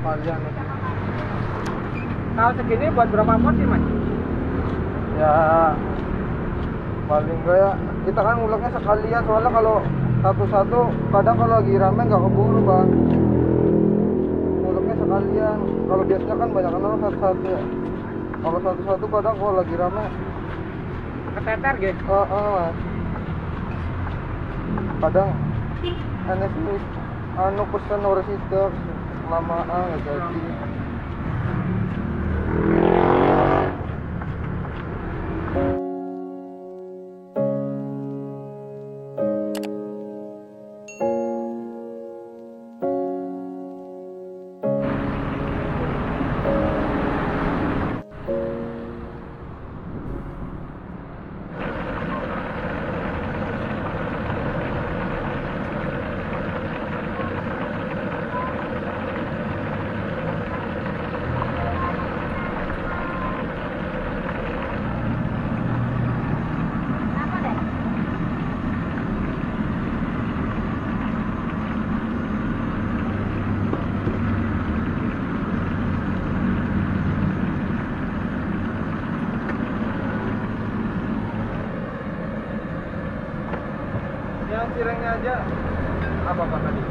sekalian. Kalau segini buat berapa porsi mas? Ya paling enggak ya kita kan nguleknya sekalian, soalnya kalau satu-satu kadang kalau lagi rame nggak keburu bang. Nguleknya sekalian. Kalau biasanya kan banyak orang satu-satu ya. Kalau satu-satu kadang kalau lagi rame Keteter gitu? mas. Kadang aneh sih anu pesen harus itu kelamaan nggak jadi. Yang cirengnya aja apa pak tadi?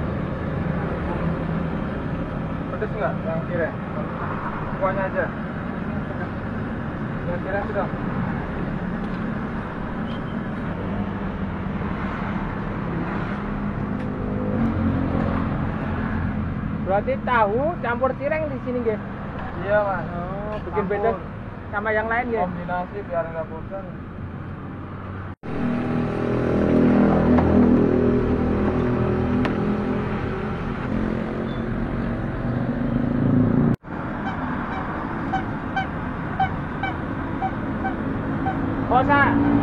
Pedes nggak yang cireng? Kuahnya aja. Yang cireng sudah. Berarti tahu campur cireng di sini gitu? Iya mas. Oh, bikin Campur. beda sama yang lain gitu? Kombinasi biar nggak bosan. Oh,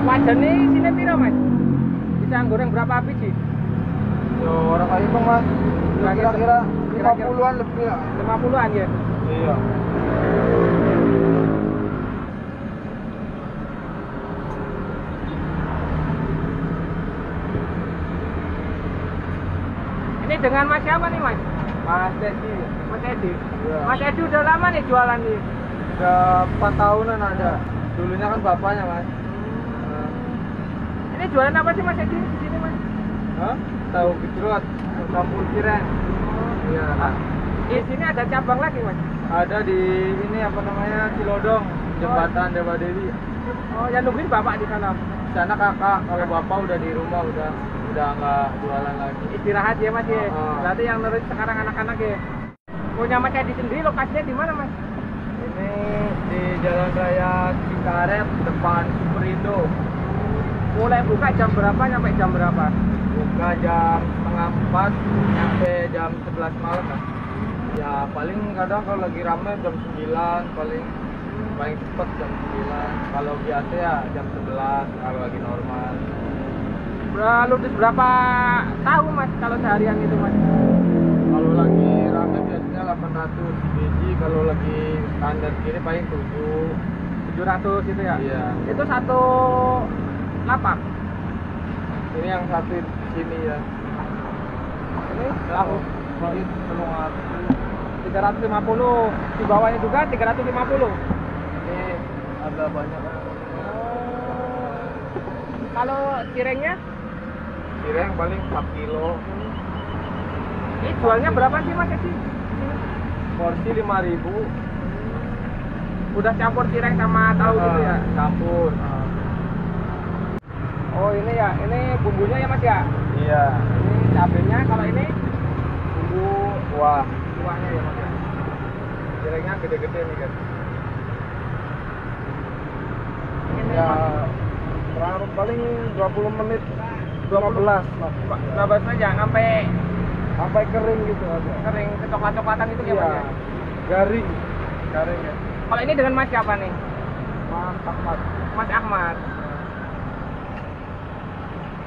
wajan nih sini piro mas? Bisa goreng berapa biji? Yo orang kayak itu mas. Kira-kira 50-an lebih lah. 50-an ya? Iya. Ini dengan mas siapa nih mas? Mas Teddy. Mas Edi? Iya. Mas Edi udah lama nih jualan nih? Udah 4 tahunan ada. Dulunya kan bapaknya mas. Ini jualan apa sih mas Edi di sini mas? Hah? Tahu gejrot, campur cireng. Iya. Di sini ada cabang lagi mas? Ada di ini apa namanya Cilodong, jembatan Dewa Dewi. Oh, yang nungguin bapak di sana? Di sana kakak, kalau bapak udah di rumah udah nggak jualan lagi. Istirahat ya mas ya? Oh. Berarti yang nerus sekarang anak-anak ya? Punya mas Edi sendiri lokasinya di mana mas? Ini di Jalan Raya Cikaret depan Superindo. Mulai buka jam berapa sampai jam berapa? Buka jam setengah 4 sampai jam 11 malam kan. Ya paling kadang kalau lagi rame jam 9 paling cepet jam 9. Kalau biasa ya jam 11 kalau lagi normal. Ludes berapa tahu mas kalau seharian itu mas? Kalau lagi rame biasanya 800 biji, kalau lagi standar gini paling 700 itu ya? Iya. Itu satu lapak? Ini yang satu di sini ya. Ini Tahu. Ini telung 350, di bawahnya juga 350. Ini agak banyak kan. Kalau cirengnya? Cireng paling 4 kilo. Ini jualnya berapa sih mas Edi? Porsi 5.000. Udah campur cireng sama tahu gitu ya? Campur. Oh ini ya, ini bumbunya ya mas ya? Iya. Ini cabenya, kalau ini bumbu Wah. kuahnya ya mas ya? Cirengnya gede-gede nih kan. Ini Ya mas, paling 20 menit 12 saja sampai kering gitu ada. kering kecoklat-coklatan itu ya mas ya? Garing ya. Kalau ini dengan mas siapa nih? Mas Ahmad. Mas Ahmad.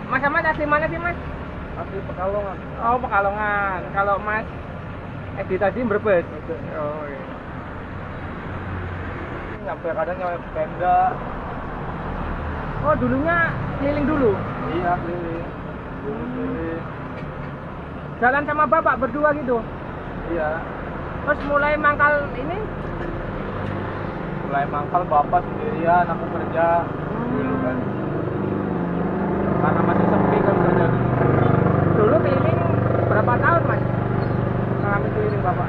Mas Ahmad asli mana sih mas? Asli Pekalongan. Oh Pekalongan. Kalau mas Edi tadi Brebes. Oh iya. Kadang nyampe Pemda. Oh dulunya keliling dulu? Iya keliling. Dulu keliling. Jalan sama bapak berdua gitu? Iya. Terus mulai mangkal ini? Mulai mangkal bapak sendirian, aku kerja dulu kan. Karena masih sepi kan kerja dulu. Dulu keliling berapa tahun mas? Mengalami keliling bapak?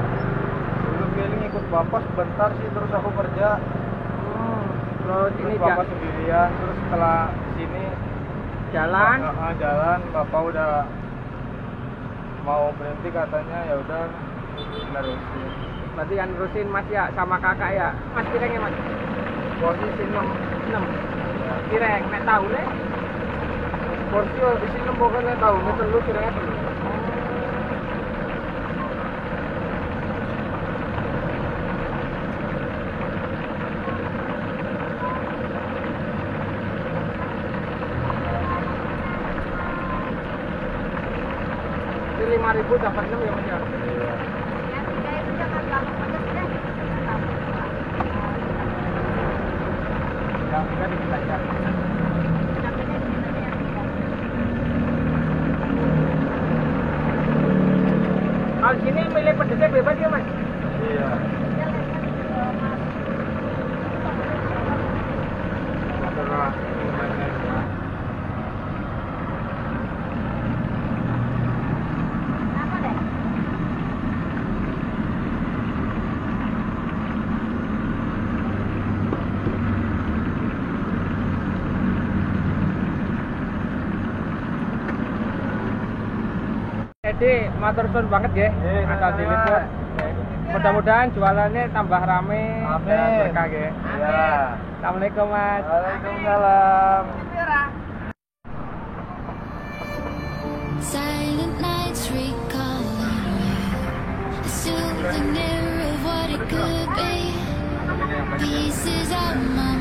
Dulu keliling ikut bapak sebentar sih, terus aku kerja. Terus Terus ini bapak sendirian, terus setelah sini jalan. jalan, bapak udah mau berhenti katanya, ya udah nerusin. Berarti kan terusin mas ya sama kakak ya. Mas kirengnya mas? Posisi 6. 6. Kireng, nek tahu deh. Porsi di sini bukannya tahu, ini telur kiranya telur. Ini 5.000 dapat 6 ya mas ya? Iya. Yang tiga dikit. Kalau sini milih pedesnya bebas ya mas? Iya. Terserah. Jadi matur suwun banget ya, asal diliput. Mudah-mudahan jualannya tambah rame dan berkah ya. Iya. Assalamualaikum mas. Waalaikumsalam. Silent nights recalling you, a souvenir of what it could be. Pieces of my